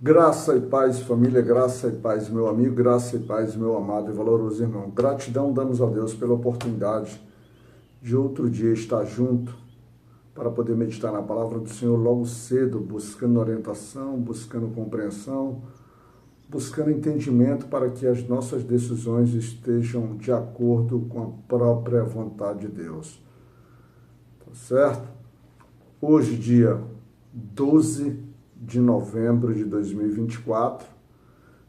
Graça e paz, família, graça e paz, meu amigo, graça e paz, meu amado e valoroso irmão. Gratidão damos a Deus pela oportunidade de outro dia estar junto para poder meditar na palavra do Senhor logo cedo, buscando orientação, buscando compreensão, buscando entendimento para que as nossas decisões estejam de acordo com a própria vontade de Deus. Tá certo? Hoje, dia 12 de novembro de 2024,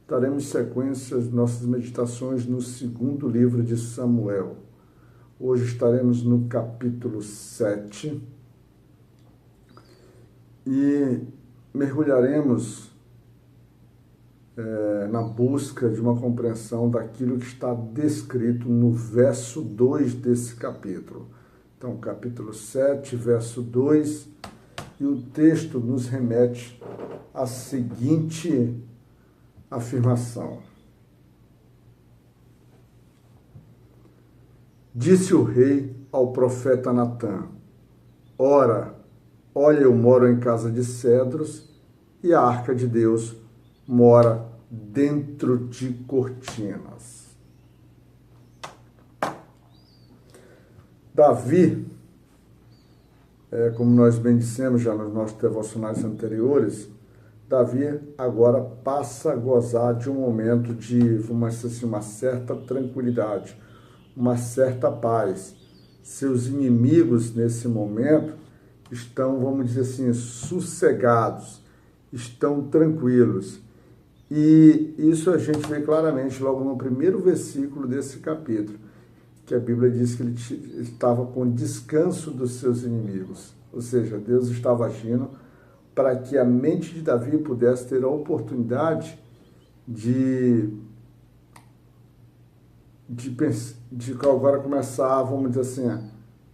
daremos sequência às nossas meditações no segundo livro de Samuel. Hoje estaremos no capítulo 7 e mergulharemos na busca de uma compreensão daquilo que está descrito no verso 2 desse capítulo. Então, capítulo 7, verso 2, e o texto nos remete à seguinte afirmação. Disse o rei ao profeta Natã: Ora, olha, eu moro em casa de cedros e a arca de Deus mora dentro de cortinas. Davi, como nós bem dissemos já nos nossos devocionais anteriores, Davi agora passa a gozar de um momento de, vamos dizer assim, uma certa tranquilidade, uma certa paz. Seus inimigos, nesse momento, estão, vamos dizer assim, sossegados, estão tranquilos. E isso a gente vê claramente logo no primeiro versículo desse capítulo, que a Bíblia diz que ele estava com descanso dos seus inimigos. Ou seja, Deus estava agindo para que a mente de Davi pudesse ter a oportunidade de agora começar, vamos dizer assim,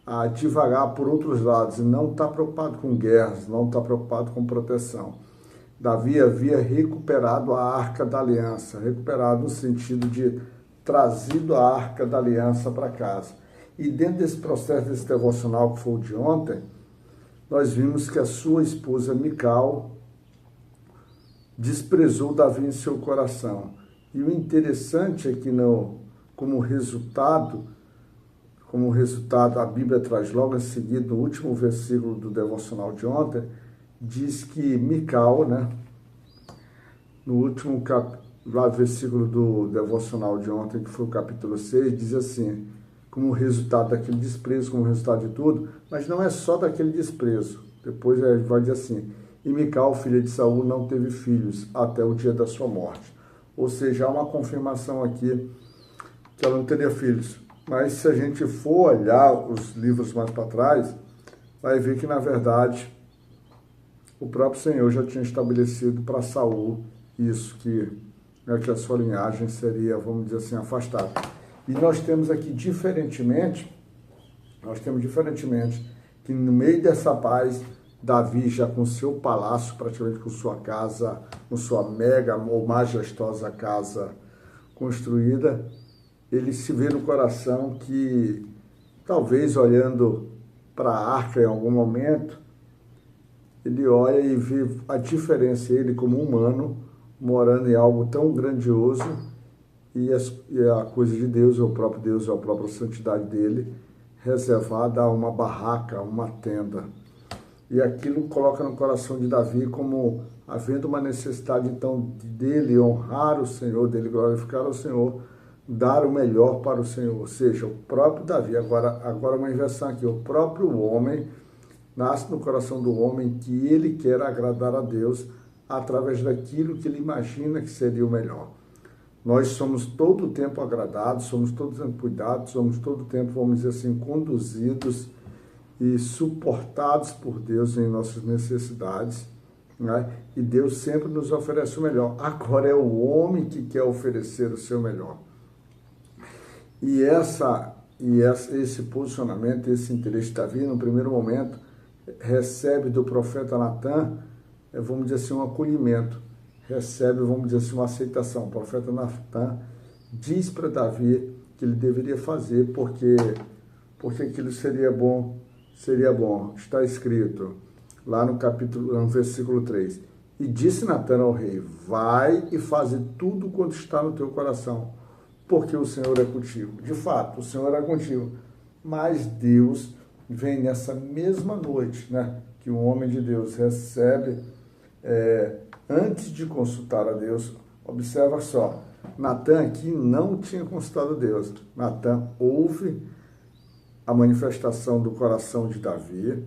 a divagar por outros lados e não estar preocupado com guerras, não estar preocupado com proteção. Davi havia recuperado a Arca da Aliança, recuperado no sentido de trazido a Arca da Aliança para casa. E dentro desse processo, desse devocional que foi o de ontem, nós vimos que a sua esposa Mical desprezou Davi em seu coração. E o interessante é que como resultado, a Bíblia traz logo em seguida, no último versículo do devocional de ontem, diz que Mical, no último versículo do devocional de ontem, que foi o capítulo 6, diz assim, como resultado daquele desprezo, como resultado de tudo, mas não é só daquele desprezo. Depois vai dizer assim, e Mical, filha de Saul, não teve filhos até o dia da sua morte. Ou seja, há uma confirmação aqui que ela não teria filhos. Mas se a gente for olhar os livros mais para trás, vai ver que, na verdade, o próprio Senhor já tinha estabelecido para Saul isso, que a sua linhagem seria, vamos dizer assim, afastada. E nós temos aqui, diferentemente, que no meio dessa paz, Davi já com seu palácio, praticamente com sua casa, com sua mega ou majestosa casa construída, ele se vê no coração que, talvez olhando para a arca em algum momento, ele olha e vê a diferença, ele como humano, morando em algo tão grandioso, e a coisa de Deus, a própria santidade dele, reservada a uma barraca, uma tenda. E aquilo coloca no coração de Davi como havendo uma necessidade, então, dele honrar o Senhor, dele glorificar o Senhor, dar o melhor para o Senhor. Ou seja, o próprio Davi, agora uma inversão aqui, o próprio homem, nasce no coração do homem que ele quer agradar a Deus através daquilo que ele imagina que seria o melhor. Nós somos todo o tempo agradados, somos todo o tempo cuidados, somos todo o tempo, vamos dizer assim, conduzidos e suportados por Deus em nossas necessidades, né? E Deus sempre nos oferece o melhor. Agora é o homem que quer oferecer o seu melhor. E esse posicionamento, esse interesse de Davi, no primeiro momento, recebe do profeta Natã, vamos dizer assim, um acolhimento, recebe, vamos dizer assim, uma aceitação. O profeta Natã diz para Davi que ele deveria fazer porque aquilo seria bom. Está escrito lá no versículo 3, E disse Natã ao rei: vai e faze tudo quanto está no teu coração, porque o Senhor é contigo. De fato, o Senhor é contigo. Mas Deus vem nessa mesma noite, né, que um homem de Deus recebe, antes de consultar a Deus. Observa só, Natã aqui não tinha consultado a Deus. Natã ouve a manifestação do coração de Davi,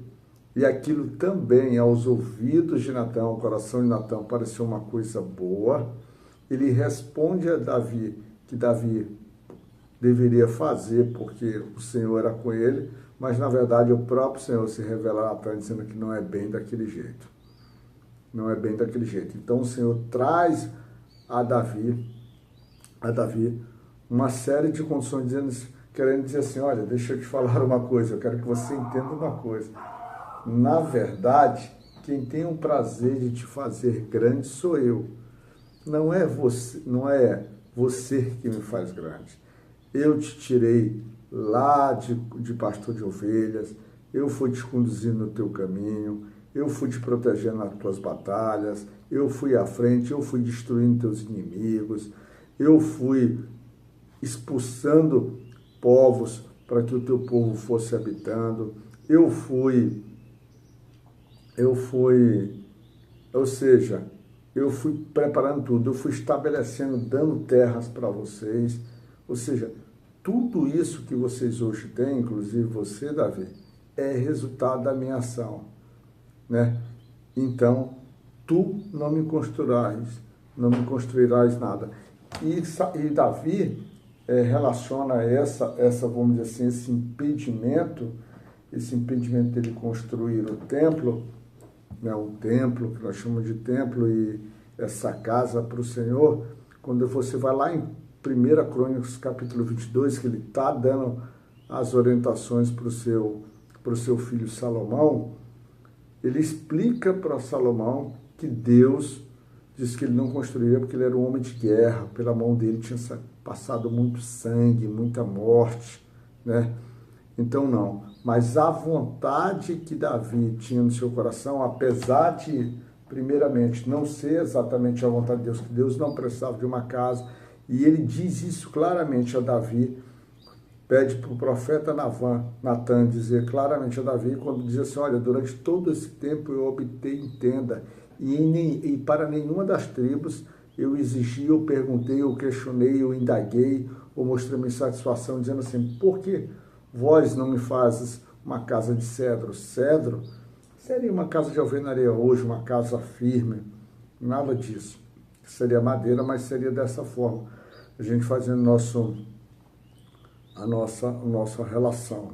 e aquilo também, aos ouvidos de Natã, ao coração de Natã, pareceu uma coisa boa. Ele responde a Davi que Davi deveria fazer, porque o Senhor era com ele, mas na verdade o próprio Senhor se revela a Natã dizendo que não é bem daquele jeito. Não é bem daquele jeito. Então o Senhor traz a Davi uma série de condições, querendo dizer assim: olha, deixa eu te falar uma coisa, eu quero que você entenda uma coisa. Na verdade, quem tem o prazer de te fazer grande sou eu. Não é você que me faz grande. Eu te tirei lá de pastor de ovelhas, eu fui te conduzindo no teu caminho, eu fui te protegendo nas tuas batalhas, eu fui à frente, eu fui destruindo teus inimigos, eu fui expulsando povos para que o teu povo fosse habitando, eu fui, preparando tudo, eu fui estabelecendo, dando terras para vocês, ou seja, tudo isso que vocês hoje têm, inclusive você, Davi, é resultado da minha ação, né? Então, tu não me construirás nada. E Davi relaciona vamos dizer assim, esse impedimento dele construir o templo, né, o templo, que nós chamamos de templo, e essa casa para o Senhor, quando você vai lá em 1 Crônicas, capítulo 22, que ele está dando as orientações para o seu filho Salomão, ele explica para Salomão que Deus disse que ele não construiria porque ele era um homem de guerra, pela mão dele tinha passado muito sangue, muita morte, né? Então não, mas a vontade que Davi tinha no seu coração, apesar de, primeiramente, não ser exatamente a vontade de Deus, que Deus não precisava de uma casa, e ele diz isso claramente a Davi, pede para o profeta Natã dizer claramente a Davi, quando diz assim: olha, durante todo esse tempo eu optei em tenda, e para nenhuma das tribos eu exigi, eu perguntei, eu questionei, eu indaguei, ou mostrei minha insatisfação, dizendo assim: por que vós não me fazes uma casa de cedro? Cedro seria uma casa de alvenaria hoje, uma casa firme, nada disso. Seria madeira, mas seria dessa forma, a gente fazendo a nossa relação.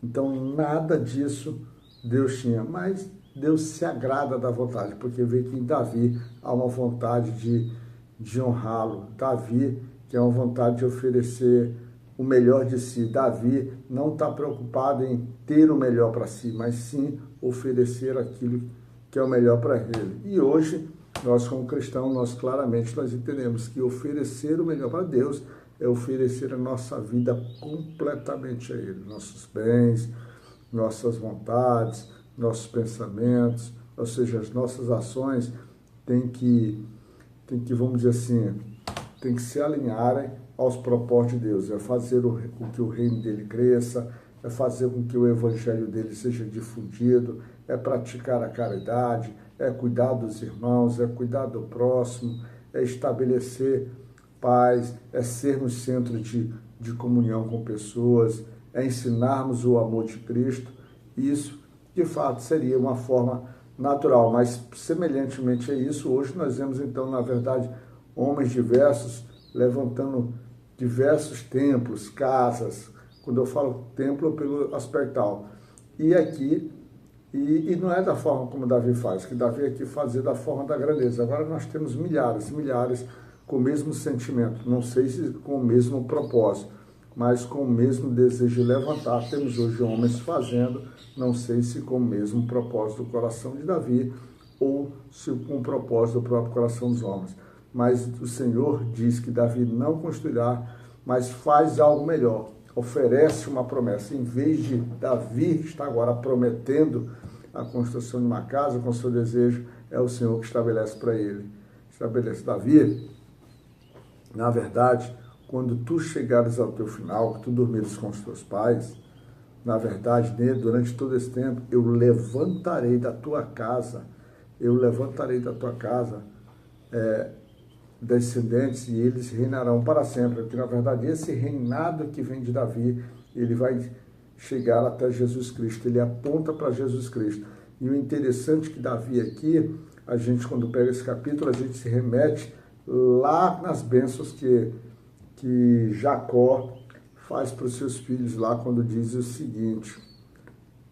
Então, nada disso Deus tinha, mas Deus se agrada da vontade, porque vê que em Davi há uma vontade de honrá-lo. Davi, que é uma vontade de oferecer o melhor de si. Davi não está preocupado em ter o melhor para si, mas sim oferecer aquilo que é o melhor para ele. E hoje, nós como cristãos, nós entendemos que oferecer o melhor para Deus é oferecer a nossa vida completamente a Ele. Nossos bens, nossas vontades, nossos pensamentos, ou seja, as nossas ações têm que, vamos dizer assim, tem que se alinharem aos propósitos de Deus. É fazer com que o reino dele cresça, é fazer com que o evangelho dele seja difundido, é praticar a caridade, é cuidar dos irmãos, é cuidar do próximo, é estabelecer paz, é sermos centro de comunhão com pessoas, é ensinarmos o amor de Cristo. Isso, de fato, seria uma forma natural, mas semelhantemente a isso, hoje nós vemos então, na verdade, homens diversos levantando diversos templos, casas. Quando eu falo templo, pelo aspectal. E aqui, e não é da forma como Davi faz, que Davi aqui fazia da forma da grandeza. Agora nós temos milhares com o mesmo sentimento, não sei se com o mesmo propósito, mas com o mesmo desejo de levantar. Temos hoje homens fazendo, não sei se com o mesmo propósito do coração de Davi, ou se com o propósito do próprio coração dos homens. Mas o Senhor diz que Davi não construirá, mas faz algo melhor, oferece uma promessa. Em vez de Davi estar agora prometendo a construção de uma casa com seu desejo, é o Senhor que estabelece para ele. Estabelece. Davi, na verdade, quando tu chegares ao teu final, que tu dormires com os teus pais, na verdade, durante todo esse tempo, eu levantarei da tua casa descendentes e eles reinarão para sempre. Porque, na verdade, esse reinado que vem de Davi, ele vai chegar até Jesus Cristo, ele aponta para Jesus Cristo. E o interessante é que Davi aqui, a gente quando pega esse capítulo, a gente se remete lá nas bênçãos que Jacó faz para os seus filhos, lá quando diz o seguinte,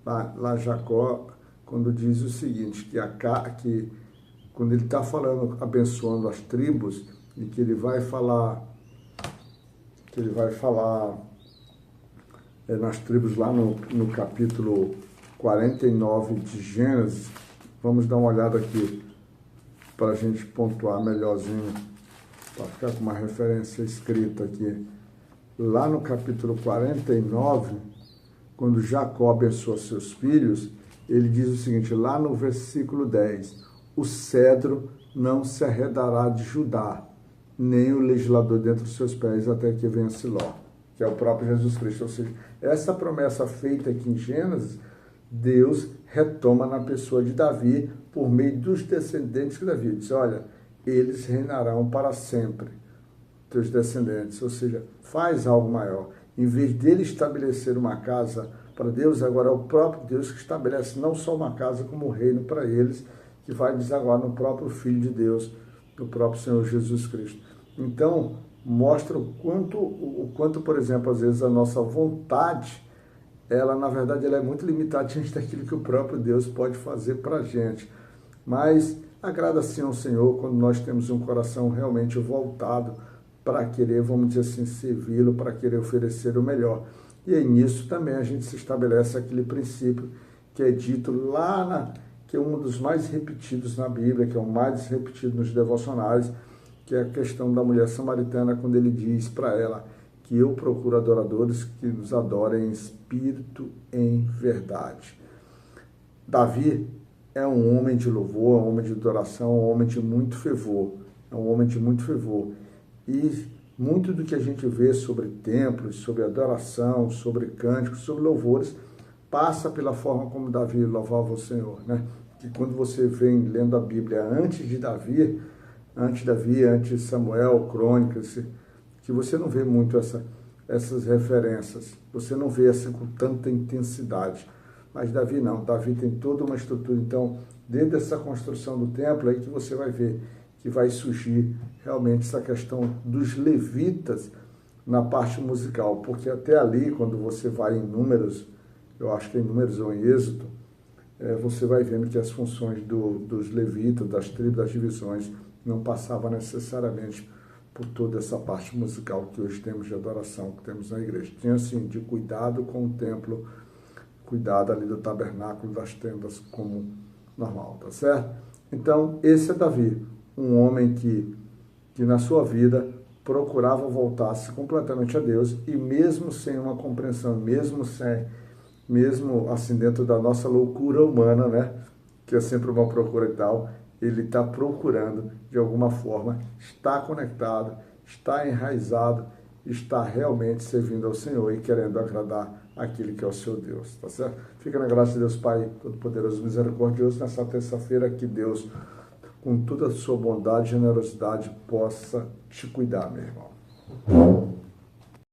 lá Jacó, quando diz o seguinte, que quando ele está falando, abençoando as tribos, e que ele vai falar nas tribos lá no capítulo 49 de Gênesis. Vamos dar uma olhada aqui para a gente pontuar melhorzinho, para ficar com uma referência escrita aqui. Lá no capítulo 49, quando Jacó abençoa seus filhos, ele diz o seguinte, lá no versículo 10, o cedro não se arredará de Judá, nem o legislador dentre os seus pés, até que venha Siló, que é o próprio Jesus Cristo. Ou seja, essa promessa feita aqui em Gênesis, Deus retoma na pessoa de Davi, por meio dos descendentes de Davi. Diz, olha, eles reinarão para sempre, teus descendentes. Ou seja, faz algo maior. Em vez dele estabelecer uma casa para Deus, agora é o próprio Deus que estabelece não só uma casa, como um reino para eles, que vai desaguar no próprio Filho de Deus, no próprio Senhor Jesus Cristo. Então, mostra o quanto, por exemplo, às vezes a nossa vontade, ela, na verdade, ela é muito limitada diante daquilo que o próprio Deus pode fazer para a gente. Mas agrada sim ao Senhor quando nós temos um coração realmente voltado para querer, vamos dizer assim, servi-lo, para querer oferecer o melhor. E aí nisso também a gente se estabelece aquele princípio que é dito lá, que é um dos mais repetidos na Bíblia, que é o mais repetido nos devocionais, que é a questão da mulher samaritana, quando ele diz para ela que eu procuro adoradores que nos adorem em espírito e em verdade. Davi é um homem de louvor, é um homem de adoração, é um homem de muito fervor, E muito do que a gente vê sobre templos, sobre adoração, sobre cânticos, sobre louvores, passa pela forma como Davi louvava o Senhor, né? Que quando você vem lendo a Bíblia antes de Davi, antes de Samuel, Crônicas, que você não vê muito essas referências, você não vê assim com tanta intensidade. Mas Davi não, Davi tem toda uma estrutura. Então, dentro dessa construção do templo, aí que você vai ver que vai surgir realmente essa questão dos levitas na parte musical, porque até ali, quando você vai em Números, eu acho que é em Números ou em Êxodo, você vai vendo que as funções dos levitas, das tribos, das divisões, não passavam necessariamente por toda essa parte musical que hoje temos de adoração, que temos na igreja. Tinha, assim, de cuidado com o templo, cuidado ali do tabernáculo, das tendas, como normal, tá certo? Então, esse é Davi, um homem que na sua vida procurava voltar-se completamente a Deus, e mesmo sem uma compreensão, mesmo assim dentro da nossa loucura humana, né, que é sempre uma procura e tal, ele está procurando de alguma forma, está conectado, está enraizado, está realmente servindo ao Senhor e querendo agradar aquele que é o seu Deus, tá certo? Fica na graça de Deus Pai Todo-Poderoso, Misericordioso, nessa terça-feira, que Deus, com toda a sua bondade e generosidade, possa te cuidar, meu irmão.